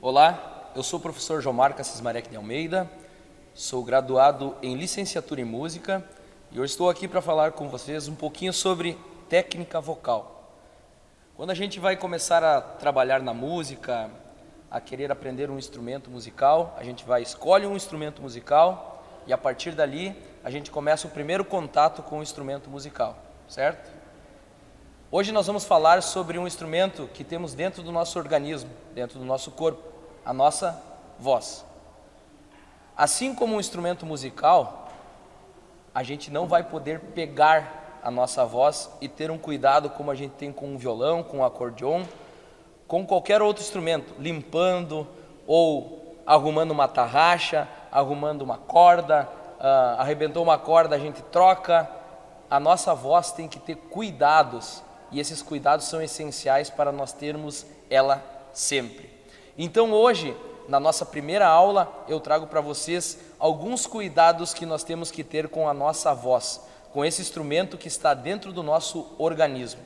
Olá, eu sou o professor Jomar Cassis Marek de Almeida, sou graduado em licenciatura em música e hoje estou aqui para falar com vocês um pouquinho sobre técnica vocal. Quando a gente vai começar a trabalhar na música, a querer aprender um instrumento musical, a gente escolhe um instrumento musical e a partir dali a gente começa o primeiro contato com o instrumento musical, certo? Hoje nós vamos falar sobre um instrumento que temos dentro do nosso organismo, dentro do nosso corpo, a nossa voz. Assim como um instrumento musical, a gente não vai poder pegar a nossa voz e ter um cuidado como a gente tem com um violão, com um acordeon, com qualquer outro instrumento, limpando ou arrumando uma tarraxa, arrumando uma corda, arrebentou uma corda, a gente troca. A nossa voz tem que ter cuidados e esses cuidados são essenciais para nós termos ela sempre. Então hoje, na nossa primeira aula, eu trago para vocês alguns cuidados que nós temos que ter com a nossa voz, com esse instrumento que está dentro do nosso organismo.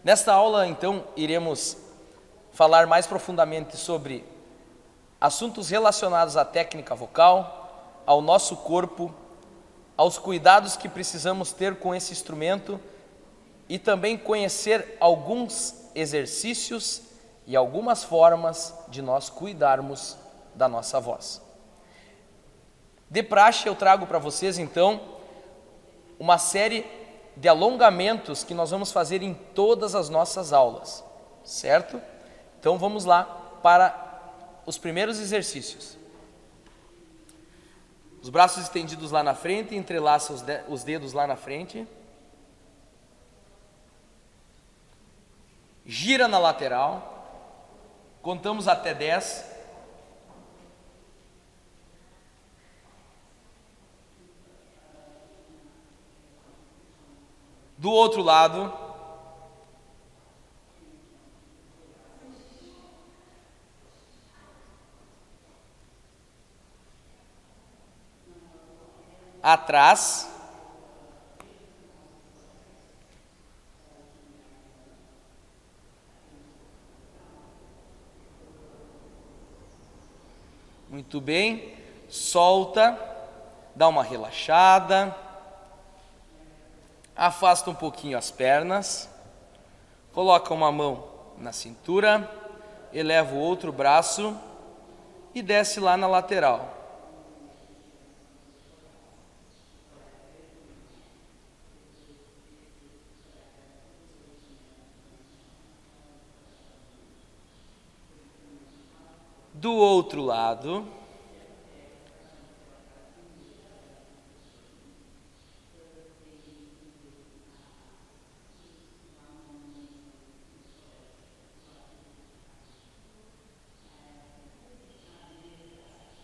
Nesta aula, então, iremos falar mais profundamente sobre assuntos relacionados à técnica vocal, ao nosso corpo, aos cuidados que precisamos ter com esse instrumento e também conhecer alguns exercícios e algumas formas de nós cuidarmos da nossa voz. De praxe, eu trago para vocês, então, uma série de alongamentos que nós vamos fazer em todas as nossas aulas, certo? Então, vamos lá para os primeiros exercícios. Os braços estendidos lá na frente, entrelaça os dedos lá na frente. Gira na lateral. Contamos até 10. Do outro lado. Atrás. Muito bem, solta, dá uma relaxada, afasta um pouquinho as pernas, coloca uma mão na cintura, eleva o outro braço e desce lá na lateral. Do outro lado,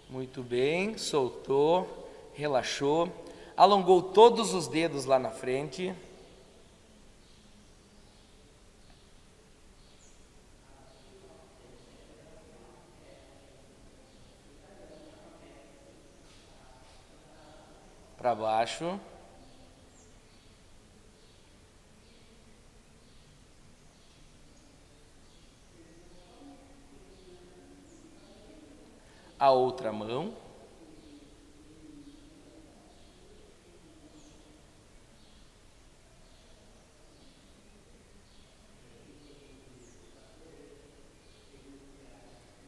muito bem, soltou, relaxou, alongou todos os dedos lá na frente. Para baixo. A outra mão.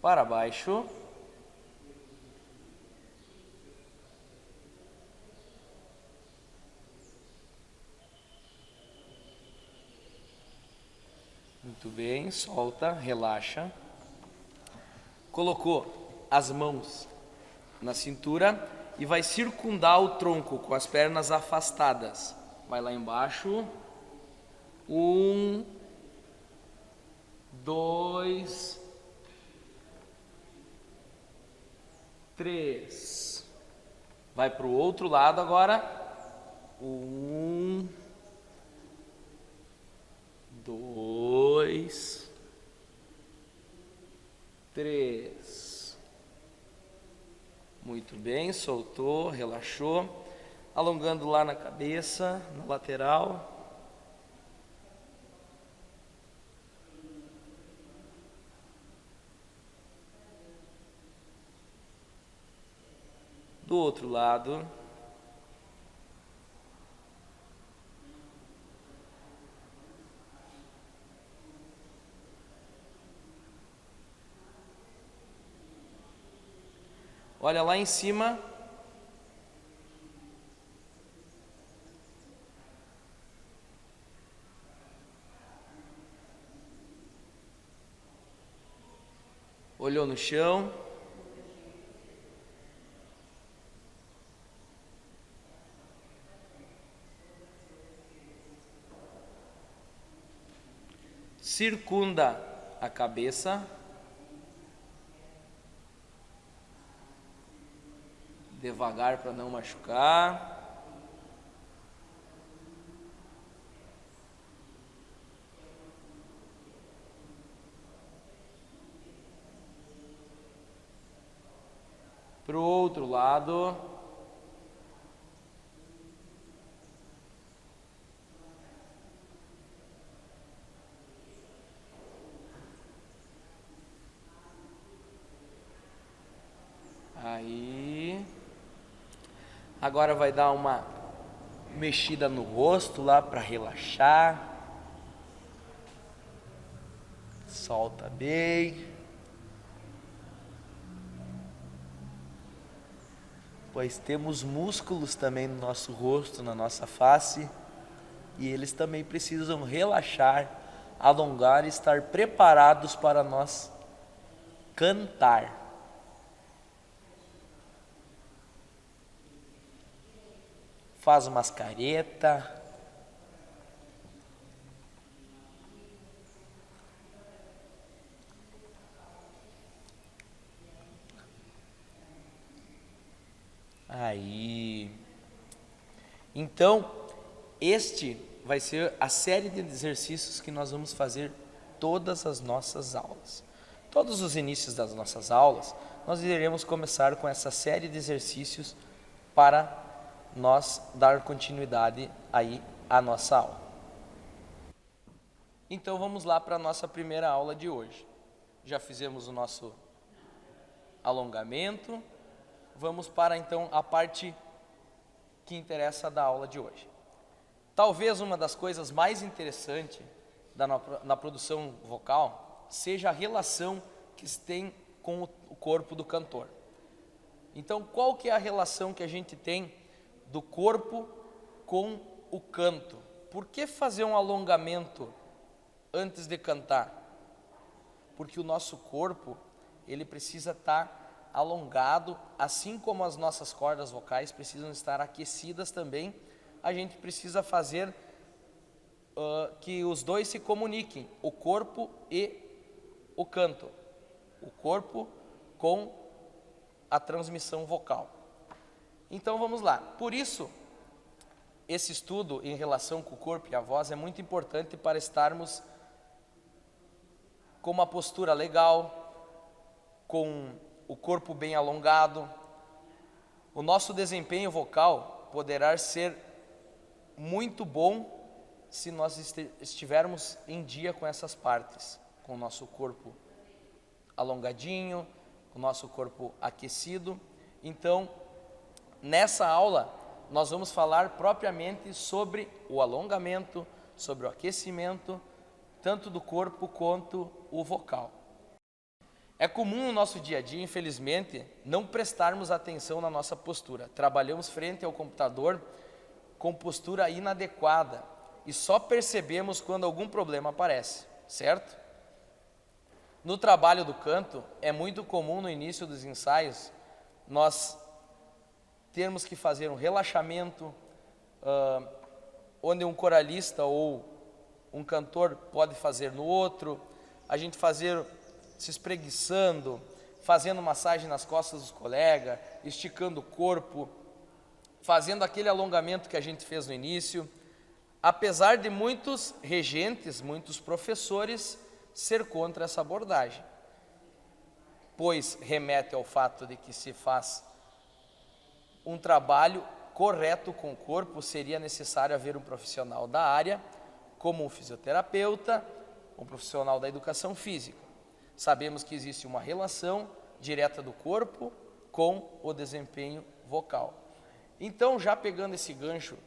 Para baixo. Muito bem, solta, relaxa. Colocou as mãos na cintura e vai circundar o tronco com as pernas afastadas. Vai lá embaixo. 1, 2, 3. Vai para o outro lado agora. 1, 2, 3. Muito bem, soltou, relaxou, alongando lá na cabeça, na lateral. Do outro lado. Olha lá em cima. Olhou no chão. Circunda a cabeça. Devagar para não machucar. Para o outro lado. Aí. Agora vai dar uma mexida no rosto lá para relaxar. Solta bem. Pois temos músculos também no nosso rosto, na nossa face, e eles também precisam relaxar, alongar e estar preparados para nós cantar. Faz umas caretas. Aí. Então, este vai ser a série de exercícios que nós vamos fazer todas as nossas aulas. Todos os inícios das nossas aulas, nós iremos começar com essa série de exercícios para nós dar continuidade aí à nossa aula. Então vamos lá para a nossa primeira aula de hoje. Já fizemos o nosso alongamento. Vamos para então a parte que interessa da aula de hoje. Talvez uma das coisas mais interessantes na produção vocal seja a relação que se tem com o corpo do cantor. Então, qual que é a relação que a gente tem do corpo com o canto? Por que fazer um alongamento antes de cantar? Porque o nosso corpo, ele precisa estar alongado, assim como as nossas cordas vocais precisam estar aquecidas também. A gente precisa fazer que os dois se comuniquem, o corpo e o canto, o corpo com a transmissão vocal. Então vamos lá. Por isso, esse estudo em relação com o corpo e a voz é muito importante para estarmos com uma postura legal, com o corpo bem alongado. O nosso desempenho vocal poderá ser muito bom se nós estivermos em dia com essas partes, com o nosso corpo alongadinho, o nosso corpo aquecido. Então, nessa aula, nós vamos falar propriamente sobre o alongamento, sobre o aquecimento, tanto do corpo quanto o vocal. É comum no nosso dia a dia, infelizmente, não prestarmos atenção na nossa postura. Trabalhamos frente ao computador com postura inadequada e só percebemos quando algum problema aparece, certo? No trabalho do canto, é muito comum no início dos ensaios nós termos que fazer um relaxamento, onde um coralista ou um cantor pode fazer no outro, a gente fazer se espreguiçando, fazendo massagem nas costas dos colegas, esticando o corpo, fazendo aquele alongamento que a gente fez no início. Apesar de muitos regentes, muitos professores ser contra essa abordagem, pois remete ao fato de que se faz um trabalho correto com o corpo, seria necessário haver um profissional da área, como um fisioterapeuta, um profissional da educação física. Sabemos que existe uma relação direta do corpo com o desempenho vocal. Então, já pegando esse gancho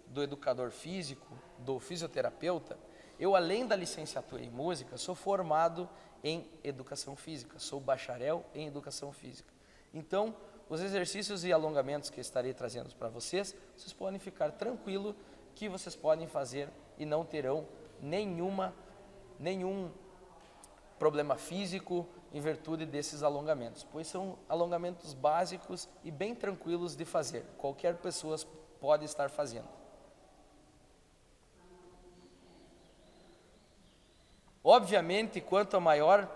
do educador físico, do fisioterapeuta, eu, além da licenciatura em música, sou formado em educação física, sou bacharel em educação física. Então, os exercícios e alongamentos que estarei trazendo para vocês podem ficar tranquilo que vocês podem fazer e não terão nenhum problema físico em virtude desses alongamentos, pois são alongamentos básicos e bem tranquilos de fazer. Qualquer pessoa pode estar fazendo. Obviamente, quanto maior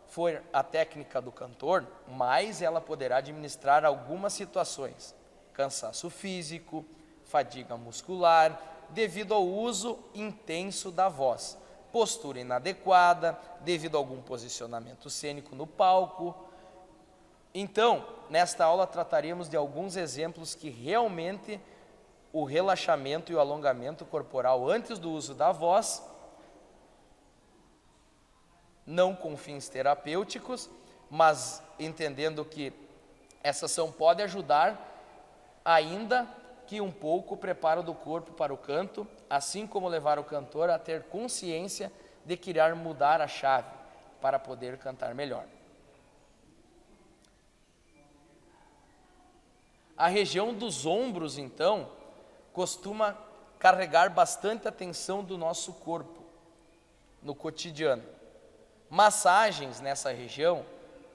for a técnica do cantor, mais ela poderá administrar algumas situações: cansaço físico, fadiga muscular, devido ao uso intenso da voz, postura inadequada, devido a algum posicionamento cênico no palco. Então, nesta aula trataremos de alguns exemplos que realmente o relaxamento e o alongamento corporal antes do uso da voz, não com fins terapêuticos, mas entendendo que essa ação pode ajudar, ainda que um pouco o preparo do corpo para o canto, assim como levar o cantor a ter consciência de querer mudar a chave para poder cantar melhor. A região dos ombros, então, costuma carregar bastante atenção do nosso corpo no cotidiano. Massagens nessa região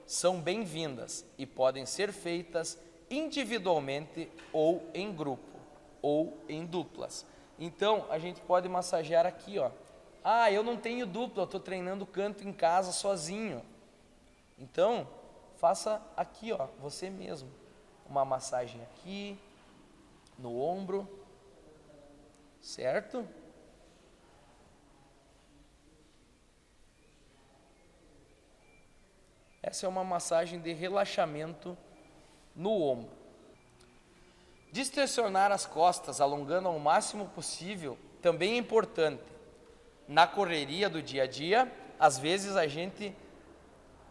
são bem-vindas e podem ser feitas individualmente ou em grupo ou em duplas. Então, a gente pode massagear aqui, ó. Ah, eu não tenho dupla, eu estou treinando canto em casa sozinho. Então, faça aqui, ó, você mesmo. Uma massagem aqui, no ombro, certo? Essa é uma massagem de relaxamento no ombro. Distensionar as costas, alongando ao máximo possível, também é importante. Na correria do dia a dia, às vezes a gente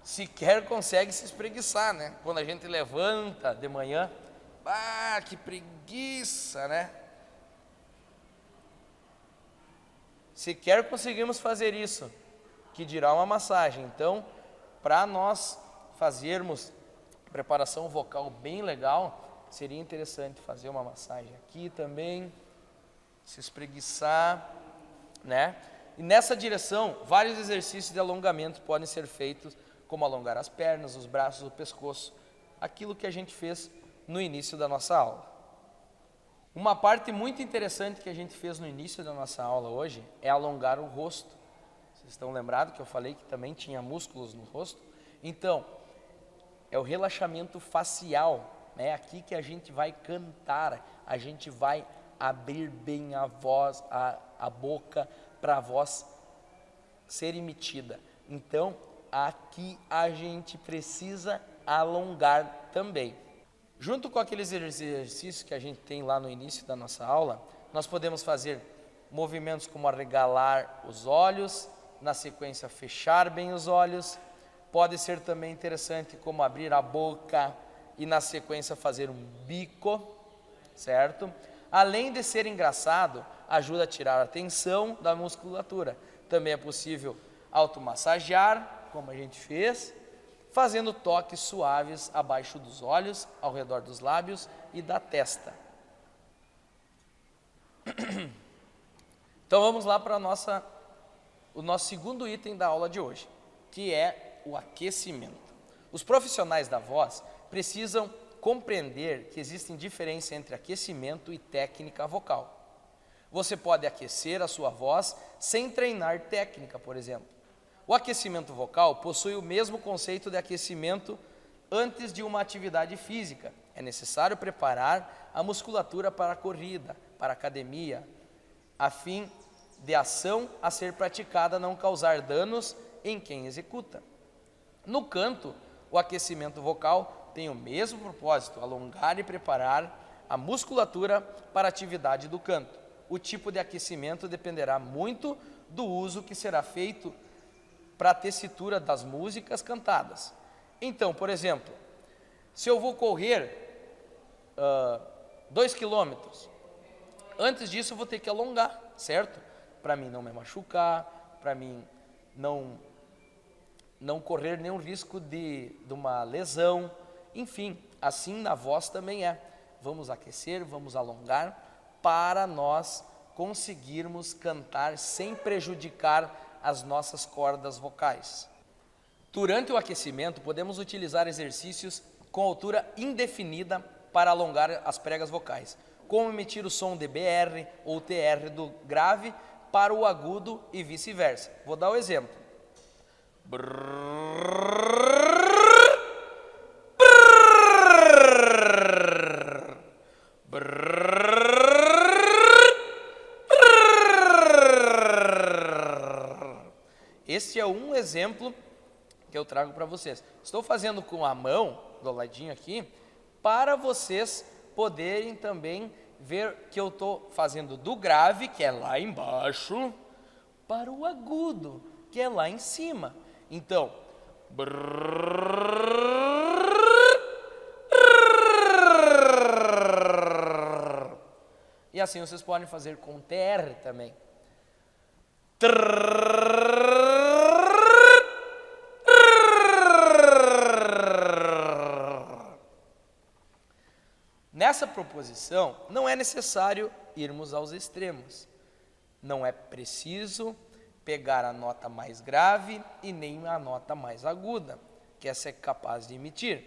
sequer consegue se espreguiçar, né? Quando a gente levanta de manhã, que preguiça, né? Sequer conseguimos fazer isso, que dirá uma massagem. Então, para nós fazermos preparação vocal bem legal, seria interessante fazer uma massagem aqui também, se espreguiçar, né? E nessa direção, vários exercícios de alongamento podem ser feitos, como alongar as pernas, os braços, o pescoço, aquilo que a gente fez no início da nossa aula. Uma parte muito interessante que a gente fez no início da nossa aula hoje é alongar o rosto. Vocês estão lembrados que eu falei que também tinha músculos no rosto? Então, é o relaxamento facial, né? Aqui que a gente vai cantar, a gente vai abrir bem a voz, a boca, para a voz ser emitida. Então, aqui a gente precisa alongar também. Junto com aqueles exercícios que a gente tem lá no início da nossa aula, nós podemos fazer movimentos como arregalar os olhos, na sequência fechar bem os olhos. Pode ser também interessante como abrir a boca e na sequência fazer um bico, certo? Além de ser engraçado, ajuda a tirar a tensão da musculatura. Também é possível automassagear, como a gente fez, fazendo toques suaves abaixo dos olhos, ao redor dos lábios e da testa. Então vamos lá para o nosso segundo item da aula de hoje, que é o aquecimento. Os profissionais da voz precisam compreender que existem diferenças entre aquecimento e técnica vocal. Você pode aquecer a sua voz sem treinar técnica, por exemplo. O aquecimento vocal possui o mesmo conceito de aquecimento antes de uma atividade física. É necessário preparar a musculatura para a corrida, para a academia, a fim de ação a ser praticada não causar danos em quem executa. No canto, o aquecimento vocal tem o mesmo propósito, alongar e preparar a musculatura para a atividade do canto. O tipo de aquecimento dependerá muito do uso que será feito para a tessitura das músicas cantadas. Então, por exemplo, se eu vou correr 2 quilômetros. Antes disso eu vou ter que alongar, certo? Para mim não me machucar, para mim não correr nenhum risco de uma lesão. Enfim, assim na voz também é. Vamos aquecer, vamos alongar para nós conseguirmos cantar sem prejudicar as nossas cordas vocais. Durante o aquecimento, podemos utilizar exercícios com altura indefinida para alongar as pregas vocais, como emitir o som de BR ou TR do grave para o agudo e vice-versa. Vou dar o exemplo. Esse é um exemplo que eu trago para vocês. Estou fazendo com a mão, do ladinho aqui, para vocês poderem também ver que eu estou fazendo do grave, que é lá embaixo, para o agudo, que é lá em cima. Então, e assim vocês podem fazer com TR também. Nessa proposição, não é necessário irmos aos extremos. Não é preciso pegar a nota mais grave e nem a nota mais aguda, que essa é capaz de emitir.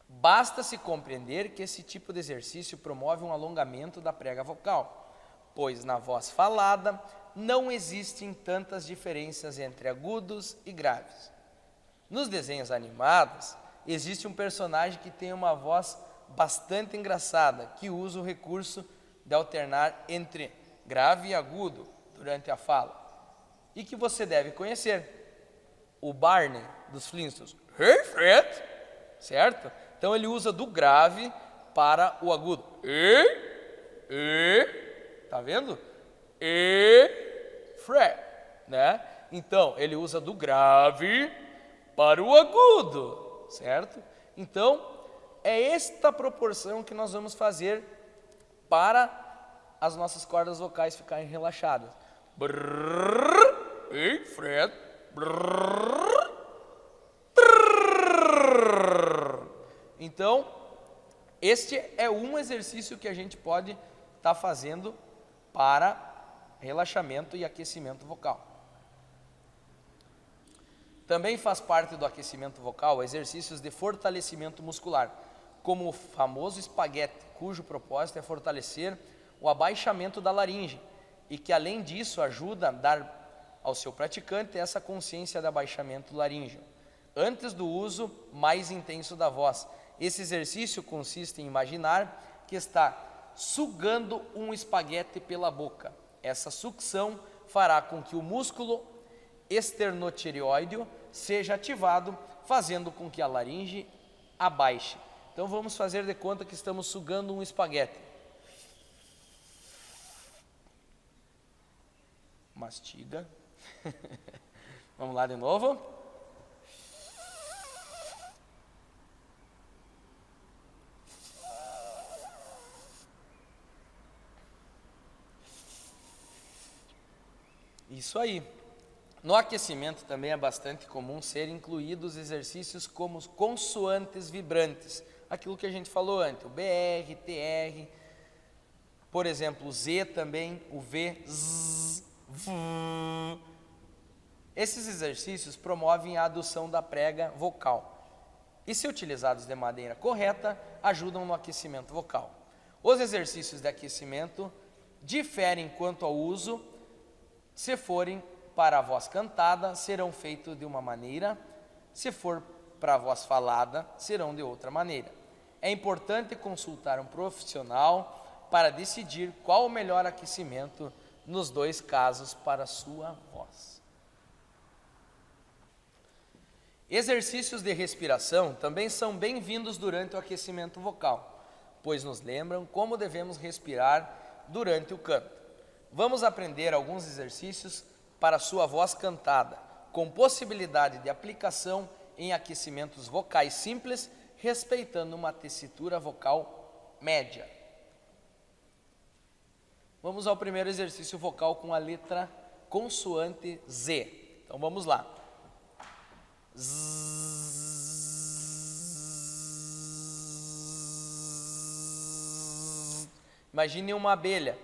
Basta-se compreender que esse tipo de exercício promove um alongamento da prega vocal, pois na voz falada não existem tantas diferenças entre agudos e graves. Nos desenhos animados, existe um personagem que tem uma voz bastante engraçada, que usa o recurso de alternar entre grave e agudo durante a fala, e que você deve conhecer, o Barney dos Flintstones. Hey Fred, certo? Então ele usa do grave para o agudo. Tá vendo? Fred, né? Então ele usa do grave para o agudo, certo? Então é esta proporção que nós vamos fazer para as nossas cordas vocais ficarem relaxadas. Ei, Fred. Então, este é um exercício que a gente pode estar fazendo para relaxamento e aquecimento vocal. Também faz parte do aquecimento vocal exercícios de fortalecimento muscular, como o famoso espaguete, cujo propósito é fortalecer o abaixamento da laringe e que, além disso, ajuda a dar ao seu praticante essa consciência de abaixamento laríngeo, antes do uso mais intenso da voz. Esse exercício consiste em imaginar que está sugando um espaguete pela boca. Essa sucção fará com que o músculo esternotireoide seja ativado, fazendo com que a laringe abaixe. Então vamos fazer de conta que estamos sugando um espaguete. Mastiga. Vamos lá de novo. Isso aí. No aquecimento também é bastante comum ser incluídos exercícios como os consoantes vibrantes, aquilo que a gente falou antes, o BR, TR, por exemplo, o Z também, o V, Z, V. Esses exercícios promovem a adução da prega vocal e, se utilizados de maneira correta, ajudam no aquecimento vocal. Os exercícios de aquecimento diferem quanto ao uso. Se forem para a voz cantada, serão feitos de uma maneira, se for para a voz falada, serão de outra maneira. É importante consultar um profissional para decidir qual o melhor aquecimento nos dois casos para a sua voz. Exercícios de respiração também são bem-vindos durante o aquecimento vocal, pois nos lembram como devemos respirar durante o canto. Vamos aprender alguns exercícios para a sua voz cantada, com possibilidade de aplicação em aquecimentos vocais simples, respeitando uma tessitura vocal média. Vamos ao primeiro exercício vocal com a letra consoante Z. Então vamos lá. Imagine uma abelha.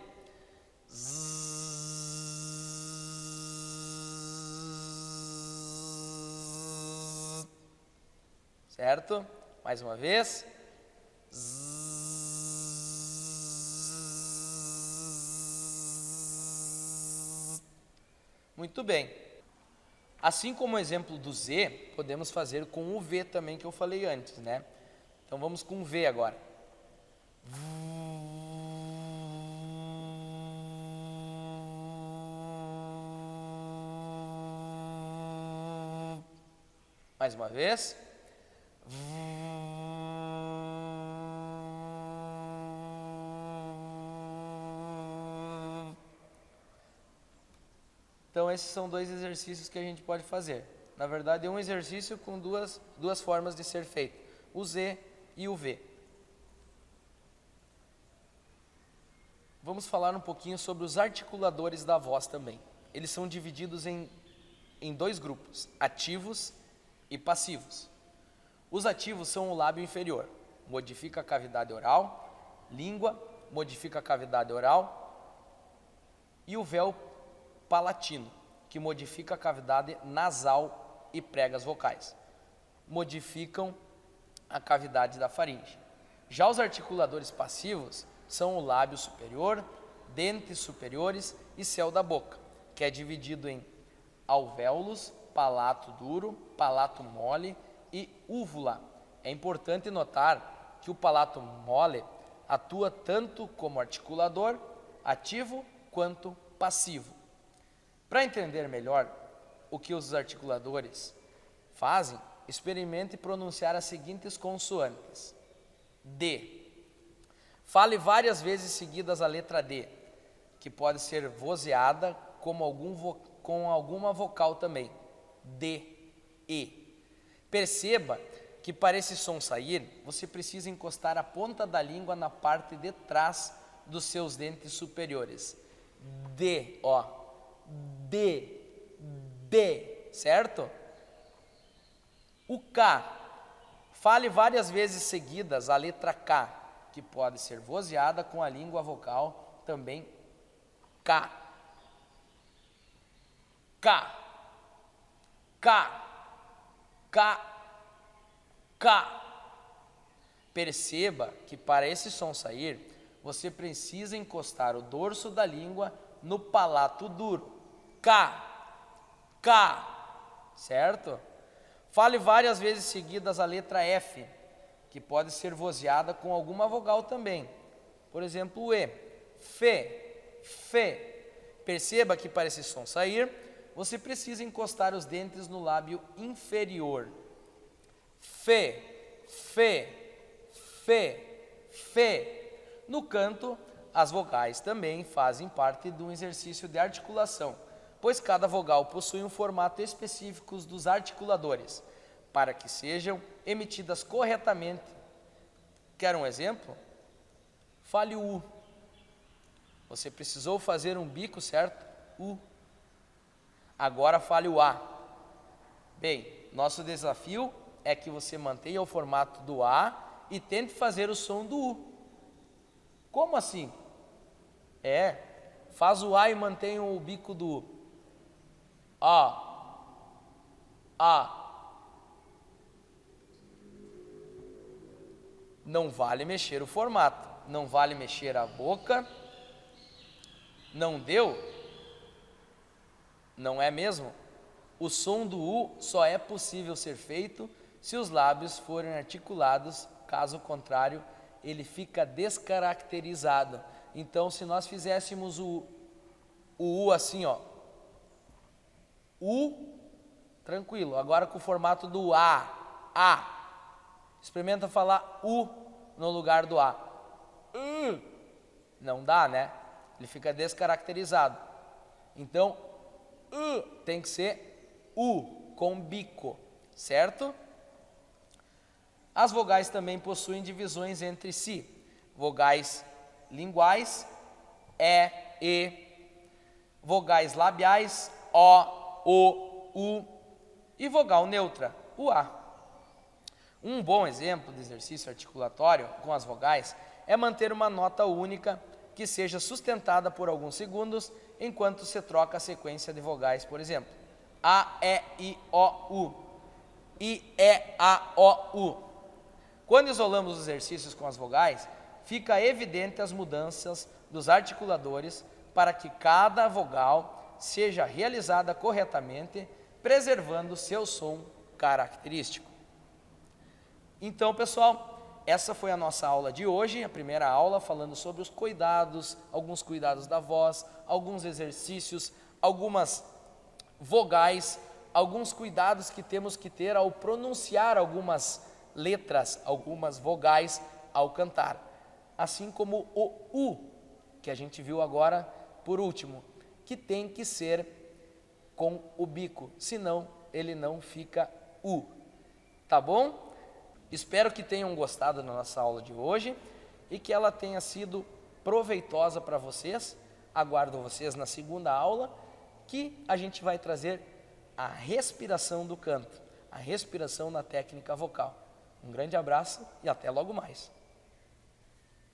Certo? Mais uma vez. Muito bem. Assim como o exemplo do Z, podemos fazer com o V também que eu falei antes, né? Então vamos com o V agora. Mais uma vez. Então esses são dois exercícios que a gente pode fazer. Na verdade é um exercício com duas formas de ser feito, o Z e o V. Vamos falar um pouquinho sobre os articuladores da voz também. Eles são divididos em dois grupos, ativos e passivos. Os ativos são o lábio inferior, modifica a cavidade oral, língua, modifica a cavidade oral, e o véu palatino, que modifica a cavidade nasal e pregas vocais, modificam a cavidade da faringe. Já os articuladores passivos são o lábio superior, dentes superiores e céu da boca, que é dividido em alvéolos, palato duro, palato mole e úvula. É importante notar que o palato mole atua tanto como articulador ativo quanto passivo. Para entender melhor o que os articuladores fazem, experimente pronunciar as seguintes consoantes. D. Fale várias vezes seguidas a letra D, que pode ser vozeada com alguma vocal também. D, E. Perceba que para esse som sair, você precisa encostar a ponta da língua na parte de trás dos seus dentes superiores. D, ó. D, D, certo? O K. Fale várias vezes seguidas a letra K, que pode ser vozeada com a língua vocal também. K. K. K. K. K. Perceba que para esse som sair, você precisa encostar o dorso da língua no palato duro. K. K. Certo? Fale várias vezes seguidas a letra F, que pode ser vozeada com alguma vogal também. Por exemplo, o E. Fê. Fê. Perceba que para esse som sair, você precisa encostar os dentes no lábio inferior. Fê. Fê. Fê. Fê. No canto, as vogais também fazem parte de um exercício de articulação, pois cada vogal possui um formato específico dos articuladores, para que sejam emitidas corretamente. Quer um exemplo? Fale o U. Você precisou fazer um bico, certo? U. Agora fale o A. Bem, nosso desafio é que você mantenha o formato do A e tente fazer o som do U. Como assim? Faz o A e mantenha o bico do U. A. A. Não vale mexer o formato, não vale mexer a boca. Não deu? Não é mesmo? O som do U só é possível ser feito se os lábios forem articulados, caso contrário, ele fica descaracterizado. Então, se nós fizéssemos o U assim, ó, U, tranquilo. Agora com o formato do A. Experimenta falar U no lugar do A. Não dá, né? Ele fica descaracterizado. Então, tem que ser U, com bico, certo? As vogais também possuem divisões entre si. vogais linguais, e, vogais labiais, o, u, e vogal neutra, o a. Um bom exemplo de exercício articulatório com as vogais é manter uma nota única que seja sustentada por alguns segundos enquanto se troca a sequência de vogais, por exemplo, a, e, i, o, u, i, e, a, o, u. Quando isolamos os exercícios com as vogais, fica evidente as mudanças dos articuladores para que cada vogal seja realizada corretamente, preservando seu som característico. Então, pessoal, essa foi a nossa aula de hoje, a primeira aula falando sobre os cuidados, alguns cuidados da voz, alguns exercícios, algumas vogais, alguns cuidados que temos que ter ao pronunciar algumas letras, algumas vogais ao cantar. Assim como o U, que a gente viu agora por último, que tem que ser com o bico, senão ele não fica U. Tá bom? Espero que tenham gostado da nossa aula de hoje e que ela tenha sido proveitosa para vocês. Aguardo vocês na segunda aula, que a gente vai trazer a respiração do canto, a respiração na técnica vocal. Um grande abraço e até logo mais.